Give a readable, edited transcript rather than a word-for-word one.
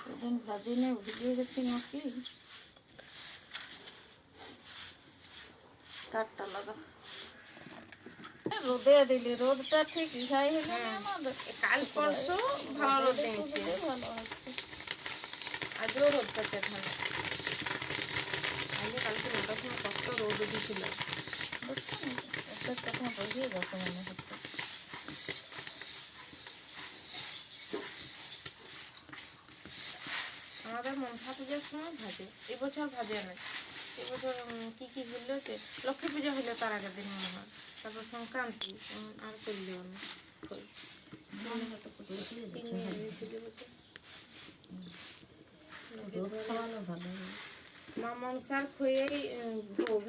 সেদিন ভাজিনে ভিজিয়ে গেছি নাকি কাঠটা লাগা রোদে দিলি রোদটা ঠিক ইহাই হলে আমাদের কাল পরশু ভালো রোদ দিয়েছে, ভালো হচ্ছে। আজও রোদ করছে ঠান্ডা। আজকে কালকে রোদটা সময় কষ্ট রোদ দিয়েছিল। তখন বসিয়ে গেছে মনে হচ্ছে। আমাদের মনসা পূজার সময় ভাজে, এবছর ভাজে না। এবছর কি কি হইলো যে লক্ষ্মী পূজা হইলো তার আগের দিন মনে হয়, তারপর সংক্রান্তি আর করলেও না। মা মনসার খয়েই ভোগ